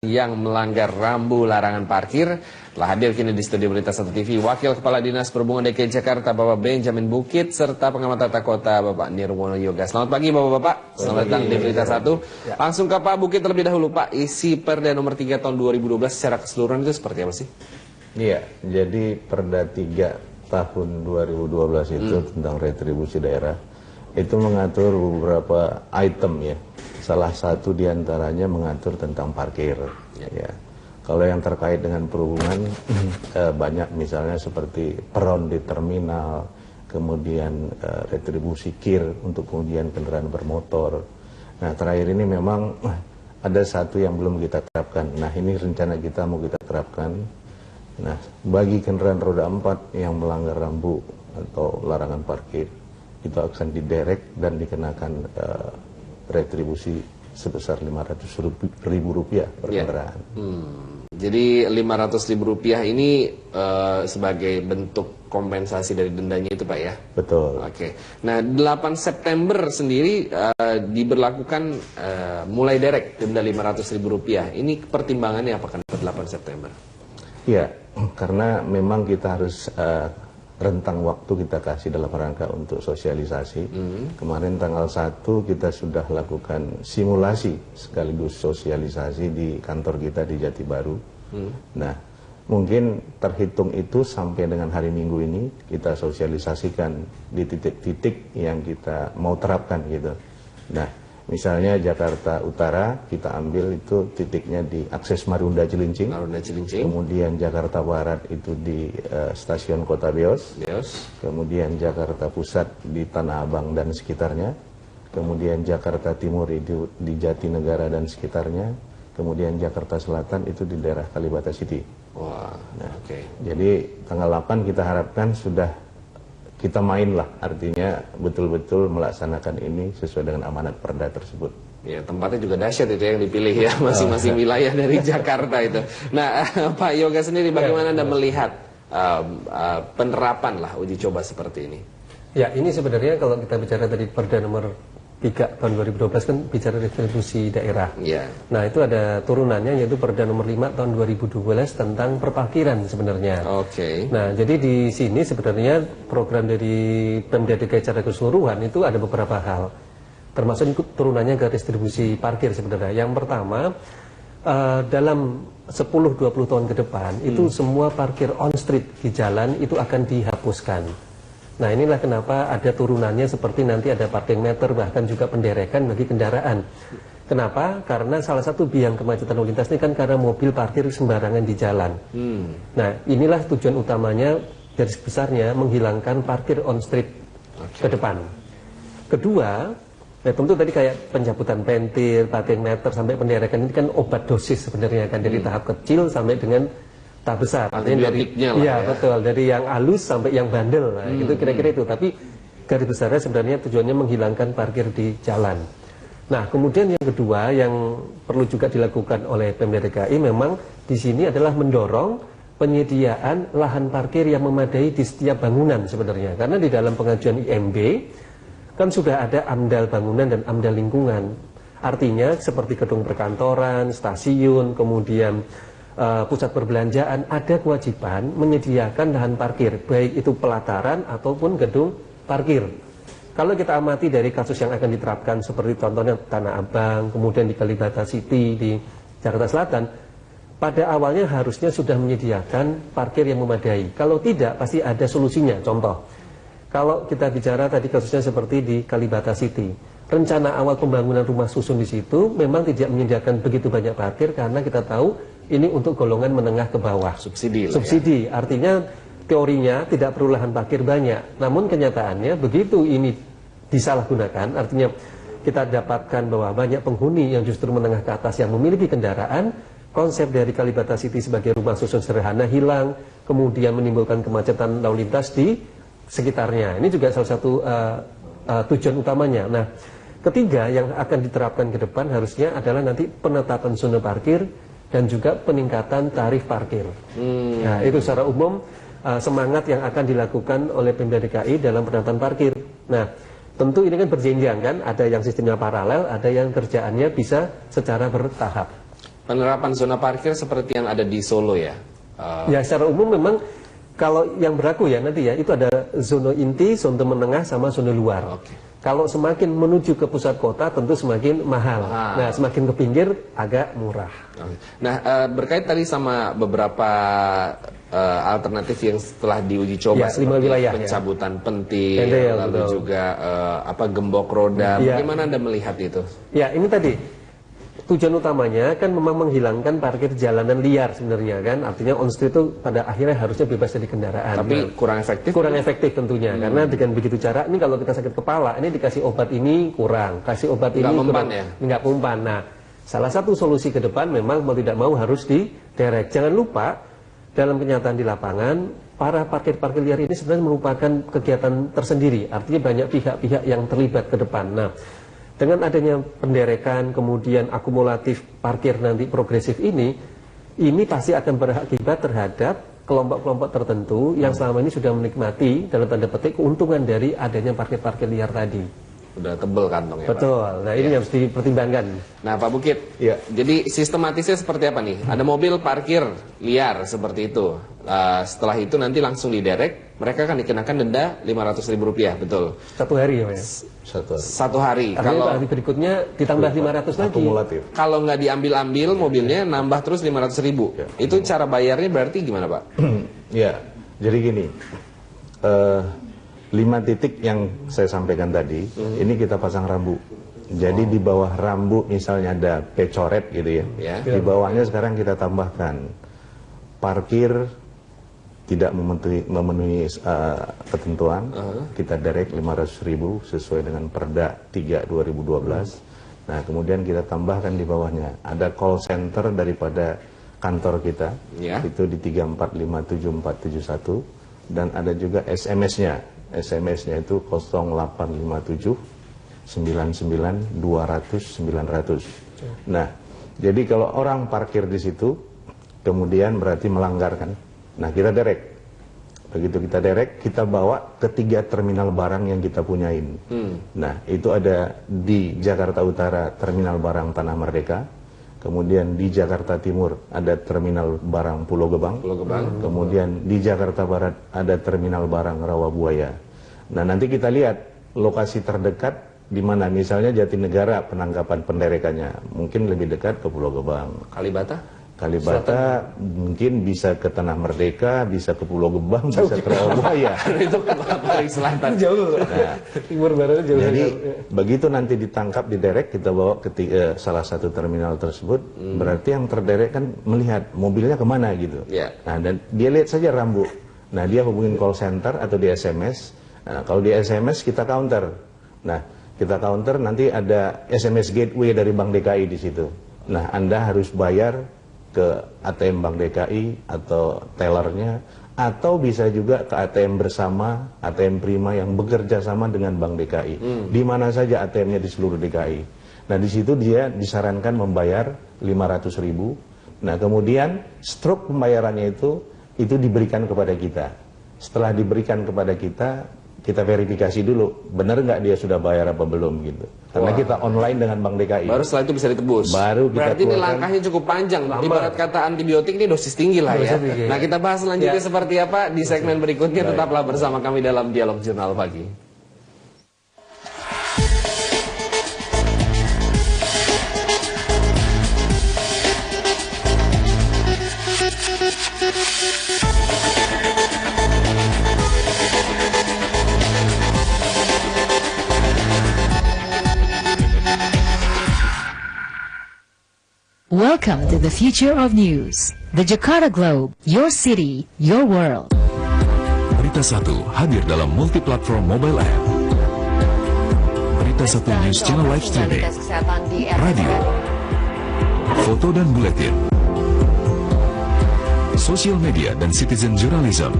yang melanggar rambu larangan parkir. Telah hadir kini di studio Berita 1 TV Wakil Kepala Dinas Perhubungan DKI Jakarta Bapak Benjamin Bukit serta pengamat tata kota Bapak Nirwono Yoga. Selamat pagi Bapak-bapak, selamat datang di Berita 1. Langsung ke Pak Bukit terlebih dahulu Pak, isi Perda nomor 3 tahun 2012 secara keseluruhan itu seperti apa sih? Iya, jadi Perda 3 tahun 2012 itu tentang retribusi daerah itu mengatur beberapa item ya. Salah satu diantaranya mengatur tentang parkir. Ya. Kalau yang terkait dengan perhubungan banyak misalnya seperti peron di terminal, kemudian retribusi kir untuk kemudian kendaraan bermotor. Nah terakhir ini memang ada satu yang belum kita terapkan. Nah ini rencana kita mau kita terapkan. Nah bagi kendaraan roda 4 yang melanggar rambu atau larangan parkir itu akan diderek dan dikenakan retribusi sebesar Rp500.000 per kendaraan. Jadi Rp500.000 ini sebagai bentuk kompensasi dari dendanya itu Pak ya? Betul. Oke. Nah 8 September sendiri diberlakukan mulai derek denda Rp500.000. Ini pertimbangannya apakah 8 September? Iya, karena memang kita harus rentang waktu kita kasih dalam rangka untuk sosialisasi. Kemarin tanggal 1 kita sudah lakukan simulasi sekaligus sosialisasi di kantor kita di Jati Baru. Nah, mungkin terhitung itu sampai dengan hari Minggu ini kita sosialisasikan di titik-titik yang kita mau terapkan gitu. Nah, misalnya Jakarta Utara kita ambil itu titiknya di akses Marunda Cilincing. Kemudian Jakarta Barat itu di stasiun Kota Beos. Kemudian Jakarta Pusat di Tanah Abang dan sekitarnya. Kemudian Jakarta Timur itu di Jatinegara dan sekitarnya. Kemudian Jakarta Selatan itu di daerah Kalibata City. Wah, nah, jadi tanggal 8 kita harapkan sudah kita main lah, artinya betul-betul melaksanakan ini sesuai dengan amanat Perda tersebut. Ya, tempatnya juga dahsyat itu yang dipilih ya, masing-masing wilayah dari Jakarta itu. Nah, Pak Yoga sendiri bagaimana Anda melihat penerapan lah uji coba seperti ini? Ya, ini sebenarnya kalau kita bicara tadi Perda nomor 3 tahun 2012 kan bicara retribusi daerah. Nah itu ada turunannya yaitu Perda nomor 5 tahun 2012 tentang perparkiran sebenarnya. Nah jadi di sini sebenarnya program dari Pemda DKI secara keseluruhan itu ada beberapa hal. Termasuk turunannya ke distribusi parkir sebenarnya. Yang pertama dalam 10-20 tahun ke depan itu semua parkir on street di jalan itu akan dihapuskan. Nah inilah kenapa ada turunannya seperti nanti ada parking meter bahkan juga penderekan bagi kendaraan. Kenapa? Karena salah satu biang kemacetan lalu lintas ini kan karena mobil parkir sembarangan di jalan. Nah inilah tujuan utamanya garis besarnya menghilangkan parkir on street ke depan. Kedua, ya tentu tadi kayak pencabutan pentil, parking meter sampai penderekan ini kan obat dosis sebenarnya kan dari tahap kecil sampai dengan tahap besar. Artinya dari betul, dari yang halus sampai yang bandel. Nah, itu kira-kira itu. Tapi garis besarnya sebenarnya tujuannya menghilangkan parkir di jalan. Nah, kemudian yang kedua yang perlu juga dilakukan oleh Pemda DKI memang di sini adalah mendorong penyediaan lahan parkir yang memadai di setiap bangunan sebenarnya. Karena di dalam pengajuan IMB kan sudah ada AMDAL bangunan dan AMDAL lingkungan. Artinya seperti gedung perkantoran, stasiun, kemudian pusat perbelanjaan ada kewajiban menyediakan lahan parkir, baik itu pelataran ataupun gedung parkir. Kalau kita amati dari kasus yang akan diterapkan seperti contohnya Tanah Abang, kemudian di Kalibata City, di Jakarta Selatan, pada awalnya harusnya sudah menyediakan parkir yang memadai. Kalau tidak, pasti ada solusinya. Contoh, kalau kita bicara tadi kasusnya seperti di Kalibata City, rencana awal pembangunan rumah susun di situ memang tidak menyediakan begitu banyak parkir karena kita tahu ini untuk golongan menengah ke bawah. Subsidi. Artinya teorinya tidak perlu lahan parkir banyak. Namun kenyataannya begitu ini disalahgunakan, artinya kita dapatkan bahwa banyak penghuni yang justru menengah ke atas yang memiliki kendaraan, konsep dari Kalibata City sebagai rumah susun sederhana hilang, kemudian menimbulkan kemacetan lalu lintas di sekitarnya. Ini juga salah satu tujuan utamanya. Nah, ketiga yang akan diterapkan ke depan harusnya adalah nanti penetapan zona parkir dan juga peningkatan tarif parkir. Nah, itu secara umum semangat yang akan dilakukan oleh Pemda DKI dalam penerapan parkir. Nah, tentu ini kan berjenjang kan, ada yang sistemnya paralel, ada yang kerjaannya bisa secara bertahap. penerapan zona parkir seperti yang ada di Solo ya? Ya secara umum memang kalau yang berlaku ya nanti ya itu ada zona inti, zona menengah sama zona luar. Oke. Kalau semakin menuju ke pusat kota tentu semakin mahal. Nah semakin ke pinggir agak murah. Nah berkait tadi sama beberapa alternatif yang setelah diuji coba Ya, 5 wilayah, pencabutan pentil, Pentil, lalu betul. juga gembok roda. Ya. Bagaimana Anda melihat itu? Ya ini tadi tujuan utamanya kan memang menghilangkan parkir jalanan liar sebenarnya kan. Artinya on street itu pada akhirnya harusnya bebas dari kendaraan. Tapi kurang efektif? Kurang efektif tentunya karena dengan begitu cara ini kalau kita sakit kepala ini dikasih obat ini kurang, kasih obat Nggak ini mempan kurang, ya? nggak mempan. Nah salah satu solusi ke depan memang mau tidak mau harus diderek. Jangan lupa dalam kenyataan di lapangan para parkir-parkir liar ini sebenarnya merupakan kegiatan tersendiri. Artinya banyak pihak-pihak yang terlibat ke depan. Nah dengan adanya penderekan, kemudian akumulatif parkir nanti progresif ini pasti akan berakibat terhadap kelompok-kelompok tertentu yang selama ini sudah menikmati dalam tanda petik keuntungan dari adanya parkir-parkir liar tadi. Udah tebel kantongnya, Pak. Betul, nah ini harus dipertimbangkan. Nah Pak Bukit, Ya. jadi sistematisnya seperti apa nih? Ada mobil parkir liar seperti itu. Setelah itu nanti langsung diderek, mereka akan dikenakan denda Rp500.000, betul? Satu hari ya Mas. Satu hari. Kalau hari berikutnya ditambah 500 lagi. Akumulatif. Kalau nggak diambil-ambil mobilnya nambah terus 500.000. Ya. Itu cara bayarnya berarti gimana Pak? Ya, jadi gini, 5 titik yang saya sampaikan tadi, ini kita pasang rambu. Jadi di bawah rambu misalnya ada pecoret gitu ya, Ya. di bawahnya sekarang kita tambahkan parkir tidak memenuhi ketentuan, kita derek 500.000 sesuai dengan Perda 3 2012. Nah kemudian kita tambahkan di bawahnya ada call center daripada kantor kita, Ya. itu di 3457471, dan ada juga SMS-nya. SMS-nya itu 0857 99 200 900. Nah, jadi kalau orang parkir di situ, kemudian berarti melanggar kan. Nah, kita derek. Begitu kita derek, kita bawa ke 3 terminal barang yang kita punyain. Nah, itu ada di Jakarta Utara Terminal Barang Tanah Merdeka. Kemudian di Jakarta Timur ada terminal barang Pulau Gebang. Kemudian di Jakarta Barat ada terminal barang Rawabuaya. Nah nanti kita lihat lokasi terdekat di mana, misalnya Jatinegara penangkapan penderekannya mungkin lebih dekat ke Pulau Gebang. Kalibata mungkin bisa ke Tanah Merdeka, bisa ke Pulau Gebang, bisa ke Rawabuaya. Itu paling selatan. Jauh. Nah, Timur barat jauh. jadi begitu nanti ditangkap, diderek, kita bawa ke salah satu terminal tersebut, berarti yang terderek kan melihat mobilnya kemana gitu. Ya. Nah, dan dia lihat saja rambu. Nah, dia hubungin call center atau di SMS. Nah, kalau di SMS kita counter. Nah, kita counter nanti ada SMS gateway dari Bank DKI di situ. Nah, Anda harus bayar ke ATM Bank DKI atau tellernya, atau bisa juga ke ATM bersama, ATM Prima yang bekerja sama dengan Bank DKI. Di mana saja ATM-nya di seluruh DKI. Nah, di situ dia disarankan membayar 500.000. Nah, kemudian stroke pembayarannya itu diberikan kepada kita. Setelah diberikan kepada kita verifikasi dulu, benar nggak dia sudah bayar apa belum gitu. Karena kita online dengan Bank DKI. Baru setelah itu bisa ditebus. Baru kita berarti ini keluarkan. langkahnya cukup panjang. Ibarat kata antibiotik ini dosis tinggi lah ya. Nah kita bahas selanjutnya seperti apa di segmen berikutnya. Tetaplah bersama kami dalam Dialog Jurnal Pagi. Welcome to the future of news. The Jakarta Globe, your city, your world. Berita 1 hadir dalam multi-platform mobile app. Berita 1 News Channel live streaming, radio, foto dan buletin, sosial media dan citizen journalism,